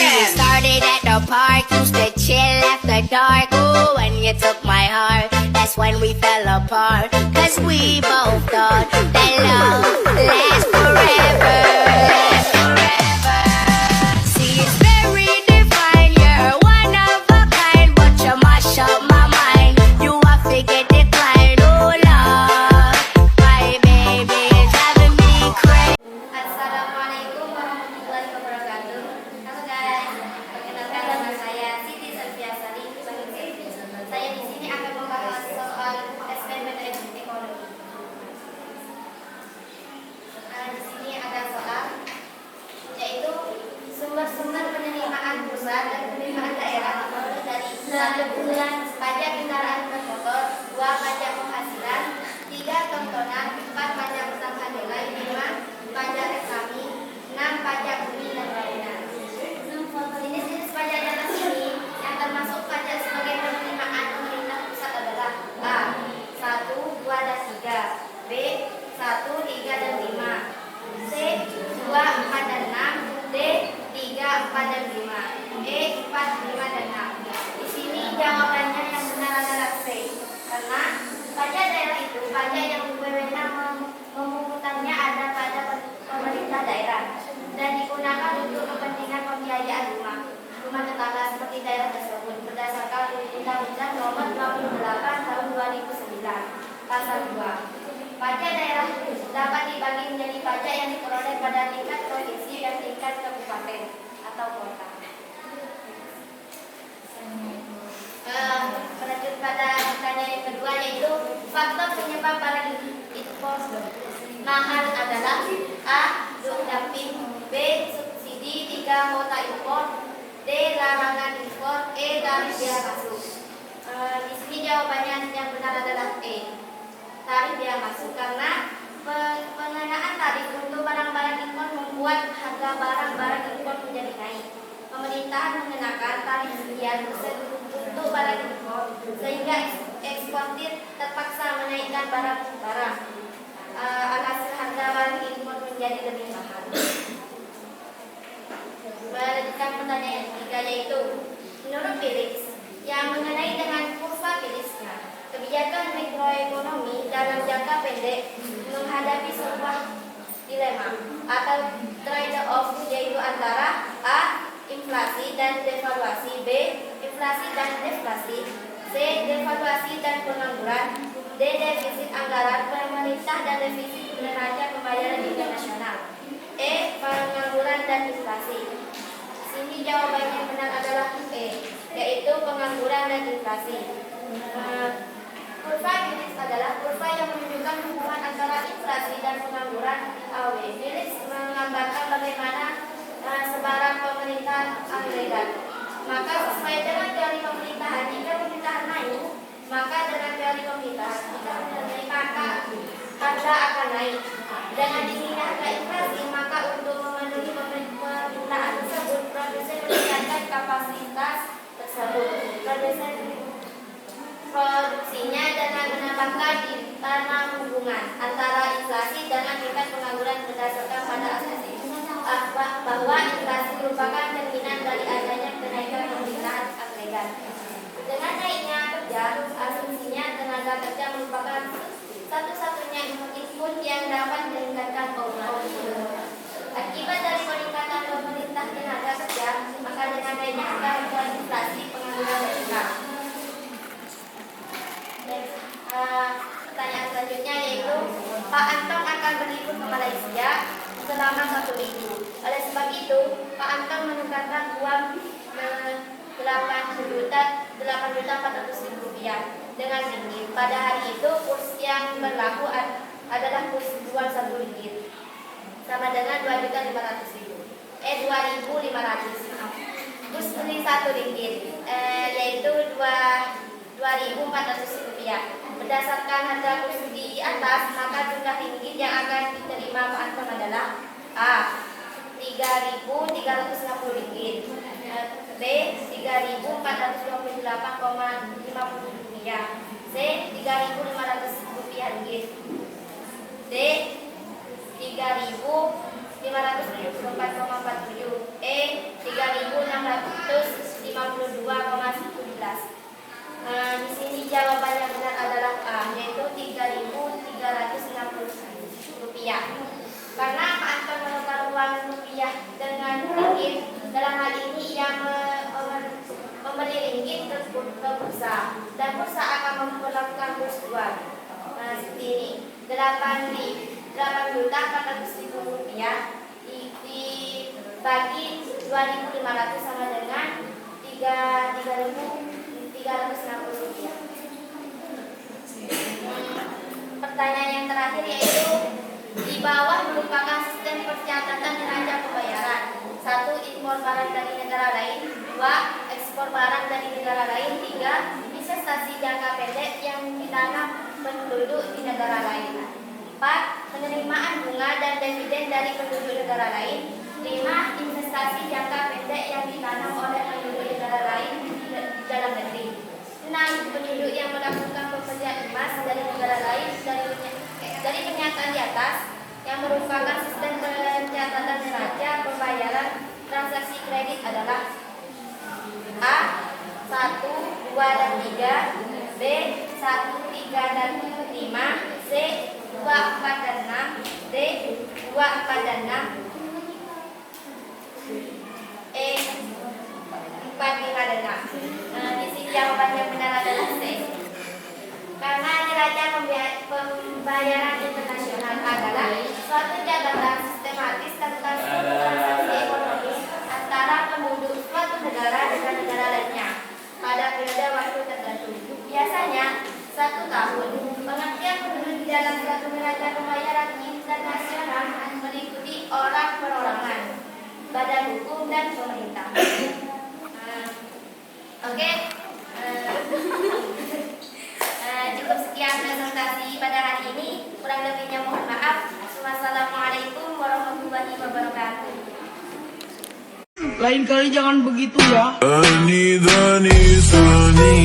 We started at the park, used to chill after dark. Ooh, when you took my heart, that's when we fell apart. Cause we both thought that love lasts forever. Lasts forever. See, it's very divine, you're one of a kind, but you mash up my mind. You are figure decline, oh Lord, my baby is driving me crazy. Assalamualaikum warahmatullahi wabarakatuh. Halo guys, perkenalkan nama saya Siti Selviasari. Saya di sini akan membahas soal eksperimen ekonomi. Di sini ada soal, yaitu sumber-sumber penerimaan pusat dan penerimaan daerah dari 1 bulan pajak kendaraan bermotor, 2 pajak penghasilan, 3 tontonan, 4 pajak pertambahan nilai, 5 pajak reklame, 6 pajak bumi dan bangunan. Jenis-jenis pajak di atas ini yang termasuk pajak sebagai penerimaan pemerintah pusat adalah A. 1, 2, dan 3, B. 1, 3, dan 5, C. 2, 4, dan 6, D. 3, 4, dan 5, E. 4, 5, dan 6. Di sini jawabannya yang benar adalah C. Karena pajak daerah itu pajak yang wewenang memungutannya ada pada pemerintah daerah dan digunakan untuk kepentingan pembiayaan rumah tetangga seperti daerah tersebut berdasarkan Undang-Undang Nomor 28 Tahun 2009 Pasal 2. Pajak daerah dapat dibagi menjadi pajak yang diperoleh pada tingkat provinsi dan tingkat kabupaten atau kota. Melanjut pada pertanyaan yang kedua, yaitu faktor penyebab barang impor mahal adalah A. Dumping, B. Subsidi, 3 kuota impor, D. Larangan impor, E. Tarif biaya masuk. Di sini jawabannya yang benar adalah E. Tarif biaya masuk, karena pengenaan tarif untuk barang-barang impor membuat harga barang-barang impor menjadi naik. Pemerintahan mengenakan tarif sekian persen untuk barang impor sehingga eksportir terpaksa menaikkan barang-barang. Alhasil harga barang impor menjadi lebih mahal. Melanjutkan pertanyaan yang ketiga, yaitu menurut Phillips yang mengenai dengan kurva Phillips-nya, kebijakan mikroekonomi dalam jangka pendek menghadapi sebuah dilema atau trade-off, yaitu antara A. inflasi dan devaluasi, B. inflasi dan deflasi, C. devaluasi dan pengangguran, D. defisit anggaran pemerintah dan defisit neraca pembayaran internasional, E. pengangguran dan inflasi. Sini jawabannya yang benar adalah E, yaitu pengangguran dan inflasi. Kurva Phillips adalah kurva yang menunjukkan hubungan antara inflasi dan pengangguran AW. Phillips menggambarkan bagaimana sebaran pemerintahan agregat. Maka sesuai dengan teori pemerintahan, jika pemerintahan naik, maka dengan teori pemerintahan, jika pemerintahan naik, maka harga akan naik. Dengan tingginya harga inflasi, maka untuk memenuhi pemerintahan tersebut, produsen meningkatkan kapasitas tersebut. Produsen produksinya dengan menambahkan tanam hubungan antara inflasi dengan tingkat pengangguran berdasarkan pada asas bahwa inflasi merupakan cerminan dari adanya kenaikan pemerintahan agregat. Dengan naiknya kerja, asumsinya tenaga kerja merupakan satu-satunya input yang dapat meningkatkan output. Akibat dari peningkatan pemerintah tenaga kerja, maka dengan naiknya harga inflasi pengangguran meningkat. Pertanyaan selanjutnya yaitu Pak Anton akan berlibur ke Malaysia selama 1 minggu. Oleh sebab itu, Pak Anton menukarkan uang 8.400.000 rupiah dengan ringgit. Pada hari itu, kurs yang berlaku adalah kurs jual 1 ringgit sama dengan 2.500.000. 2.500. Kurs beli 1 ringgit yaitu 2.400 rupiah. Berdasarkan harga kurs di atas, maka jumlah ringgit yang akan diterima Pak Anton adalah A. 3.360 ringgit, B. 3.428,50 rupiah, C. 3.500 rupiah ringgit, D. 3.574,47, E. 3.600 ke bursa, dan bursa akan memperlakukan kurs jual. Nah, seperti ini. 8.400.000 rupiah dibagi 2.500 sama dengan 3.360 rupiah. Pertanyaan yang terakhir yaitu di bawah merupakan sistem pencatatan neraca pembayaran. 1. Impor barang dari negara lain. 2. Ekspor barang dari negara lain. 3. Investasi jangka pendek yang ditanam penduduk di negara lain. 4. Penerimaan bunga dan dividen dari penduduk negara lain. 5. Investasi jangka pendek yang ditanam oleh penduduk negara lain di dalam negeri. 6. Penduduk yang melakukan pekerjaan emas dari negara lain dari pernyataan di atas yang merupakan sistem pencatatan neraca pembayaran transaksi kredit adalah A. 1, 2, dan 3, B. 1, 3, dan 5, C. 2, 4, dan 6, D. 2, 4, dan 6, E. 4, 5, dan 6. Di sini jawaban yang benar adalah C. Karena neraca pembayaran internasional adalah suatu catatan sistematis tentang seluruh transaksi ekonomi antara penduduk suatu negara dengan negara lainnya pada periode waktu tertentu. Biasanya 1 tahun. Pengertian penduduk di dalam suatu neraca pembayaran internasional meliputi orang perorangan, badan hukum, dan pemerintah. Oke. Cukup sekian presentasi pada hari ini. Kurang lebihnya mohon maaf. Wassalamualaikum warahmatullahi wabarakatuh. Lain kali jangan begitu ya. Ani, Dani, Sani.